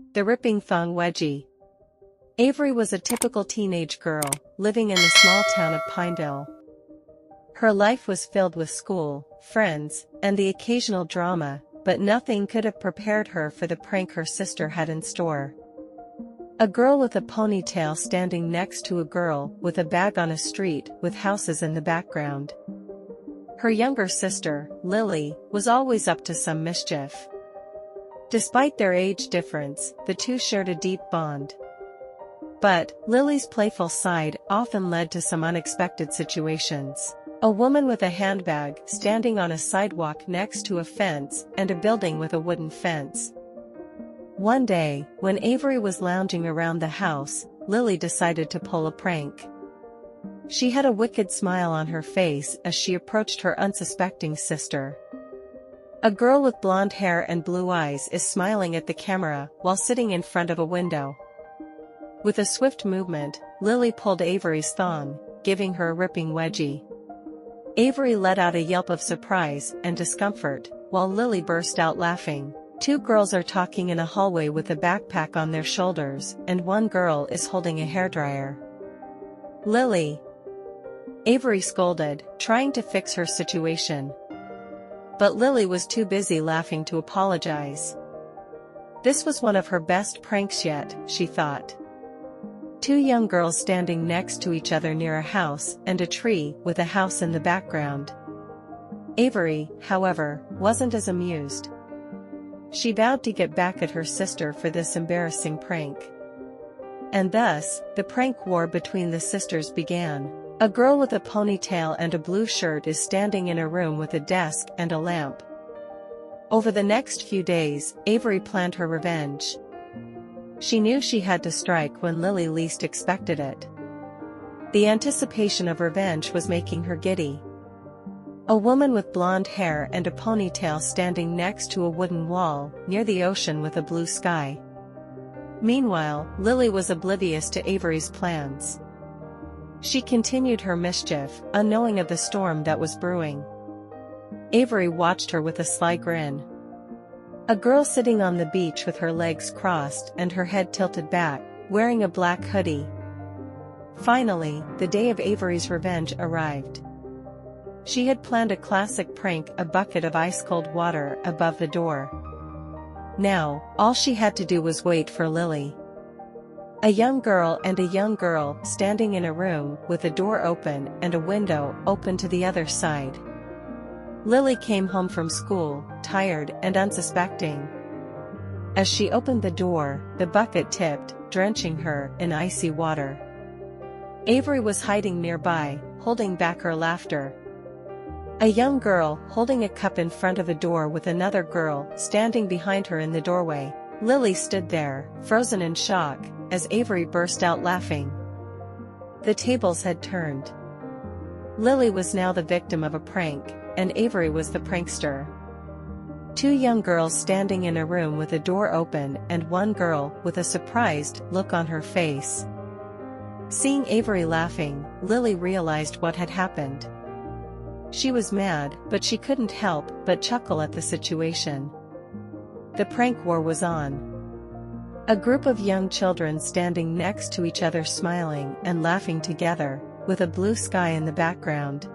The ripping Thong Wedgie. Avery was a typical teenage girl, living in the small town of Pinedale. Her life was filled with school, friends, and the occasional drama, but nothing could have prepared her for the prank her sister had in store. A girl with a ponytail standing next to a girl with a bag on a street with houses in the background. Her younger sister, Lily, was always up to some mischief. Despite their age difference, the two shared a deep bond. But Lily's playful side often led to some unexpected situations. A woman with a handbag standing on a sidewalk next to a fence and a building with a wooden fence. One day, when Avery was lounging around the house, Lily decided to pull a prank. She had a wicked smile on her face as she approached her unsuspecting sister. A girl with blonde hair and blue eyes is smiling at the camera while sitting in front of a window. With a swift movement, Lily pulled Avery's thong, giving her a ripping wedgie. Avery let out a yelp of surprise and discomfort, while Lily burst out laughing. Two girls are talking in a hallway with a backpack on their shoulders, and one girl is holding a hairdryer. "Lily!" Avery scolded, trying to fix her situation. But Lily was too busy laughing to apologize. This was one of her best pranks yet, she thought. Two young girls standing next to each other near a house and a tree with a house in the background. Avery, however, wasn't as amused. She vowed to get back at her sister for this embarrassing prank. And thus, the prank war between the sisters began. A girl with a ponytail and a blue shirt is standing in a room with a desk and a lamp. Over the next few days, Avery planned her revenge. She knew she had to strike when Lily least expected it. The anticipation of revenge was making her giddy. A woman with blonde hair and a ponytail standing next to a wooden wall near the ocean with a blue sky. Meanwhile, Lily was oblivious to Avery's plans. She continued her mischief, unknowing of the storm that was brewing. Avery watched her with a sly grin. A girl sitting on the beach with her legs crossed and her head tilted back, wearing a black hoodie. Finally, the day of Avery's revenge arrived. She had planned a classic prank: a bucket of ice-cold water above the door. Now, all she had to do was wait for Lily. A young girl standing in a room with a door open and a window open to the other side. Lily came home from school, tired and unsuspecting. As she opened the door, the bucket tipped, drenching her in icy water. Avery was hiding nearby, holding back her laughter. A young girl holding a cup in front of a door with another girl standing behind her in the doorway. Lily stood there, frozen in shock, as Avery burst out laughing. The tables had turned. Lily was now the victim of a prank, and Avery was the prankster. Two young girls standing in a room with a door open and one girl with a surprised look on her face. Seeing Avery laughing, Lily realized what had happened. She was mad, but she couldn't help but chuckle at the situation. The prank war was on. A group of young children standing next to each other smiling and laughing together, with a blue sky in the background.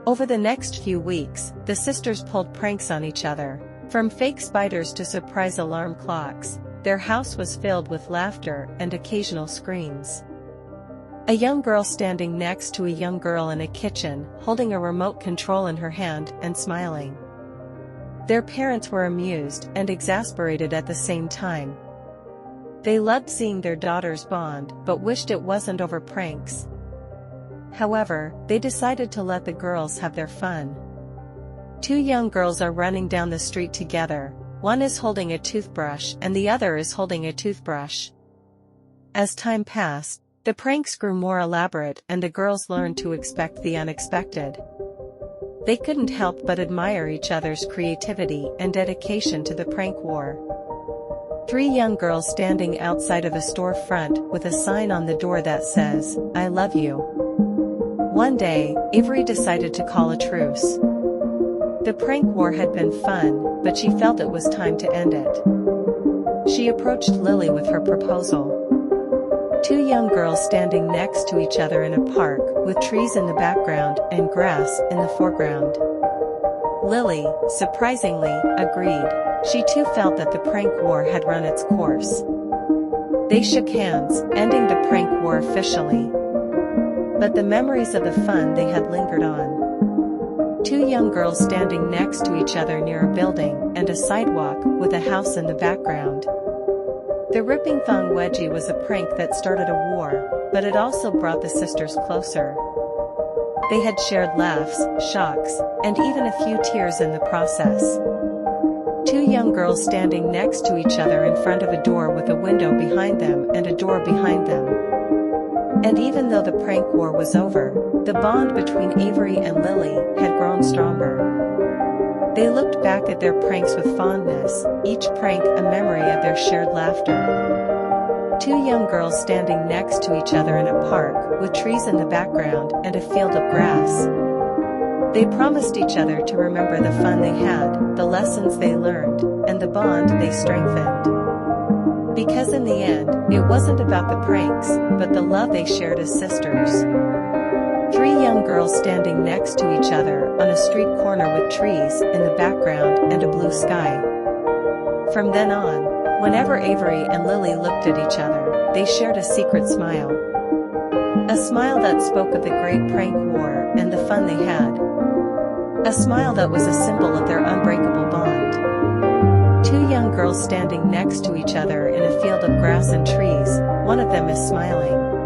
Over the next few weeks, the sisters pulled pranks on each other. From fake spiders to surprise alarm clocks, their house was filled with laughter and occasional screams. A young girl standing next to a young girl in a kitchen, holding a remote control in her hand and smiling. Their parents were amused and exasperated at the same time. They loved seeing their daughters bond, but wished it wasn't over pranks. However, they decided to let the girls have their fun. Two young girls are running down the street together. One is holding a toothbrush and the other is holding a toothbrush. As time passed, the pranks grew more elaborate and the girls learned to expect the unexpected. They couldn't help but admire each other's creativity and dedication to the prank war. Three young girls standing outside of a storefront with a sign on the door that says, "I love you." One day, Avery decided to call a truce. The prank war had been fun, but she felt it was time to end it. She She approached Lily with her proposal. Two young girls standing next to each other in a park, with trees in the background and grass in the foreground. Lily, surprisingly, agreed. She too felt that the prank war had run its course. They shook hands, ending the prank war officially. But the memories of the fun they had lingered on. Two young girls standing next to each other near a building and a sidewalk, with a house in the background. The ripping Thong Wedgie was a prank that started a war, but it also brought the sisters closer. They had shared laughs, shocks, and even a few tears in the process. Two young girls standing next to each other in front of a door with a window behind them and a door behind them. And even though the prank war was over, the bond between Avery and Lily had grown stronger. They looked back at their pranks with fondness, each prank a memory of their shared laughter. Two young girls standing next to each other in a park, with trees in the background and a field of grass. They promised each other to remember the fun they had, the lessons they learned, and the bond they strengthened. Because in the end, it wasn't about the pranks, but the love they shared as sisters. Three young girls standing next to each other on a street corner with trees in the background and a blue sky. From then on, whenever Avery and Lily looked at each other, they shared a secret smile. A smile that spoke of the great prank war and the fun they had. A smile that was a symbol of their unbreakable bond. Two young girls standing next to each other in a field of grass and trees, one of them is smiling.